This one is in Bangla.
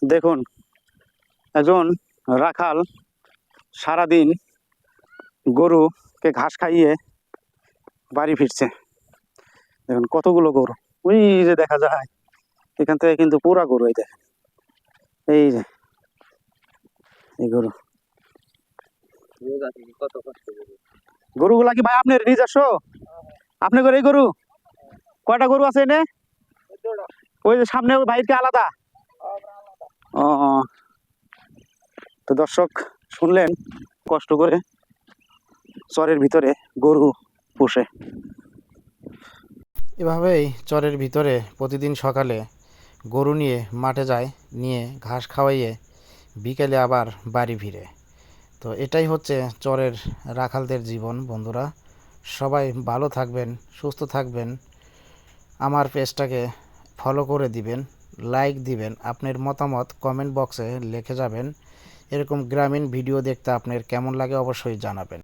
দেখুন, একজন রাখাল সারাদিন গরুকে ঘাস খাইয়ে বাড়ি ফিরছে। দেখুন কতগুলো গরু, ওই যে দেখা যায় এখান থেকে কিন্তু পুরা গরু। এই দেখেন, এই যে এই গরু, গরুগুলা কি ভাই আপনার নিজস্ব? আপনি করে এই গরু কয়টা গরু আছে এনে? ওই যে সামনে ওই ভাইকে আলাদা। ও, তো দর্শক শুনলেন, কষ্ট করে চরের ভিতরে গরু পোষে। এভাবেই চরের ভিতরে প্রতিদিন সকালে গরু নিয়ে মাঠে যায়, নিয়ে ঘাস খাওয়াইয়ে বিকেলে আবার বাড়ি ফিরে। তো এটাই হচ্ছে চরের রাখালদের জীবন। বন্ধুরা, সবাই ভালো থাকবেন, সুস্থ থাকবেন। আমার পেজটাকে ফলো করে দিবেন, লাইক দিবেন, আপনার মতামত কমেন্ট বক্সে লিখে যাবেন। এরকম গ্রামীণ ভিডিও দেখতে আপনার কেমন লাগে অবশ্যই জানাবেন।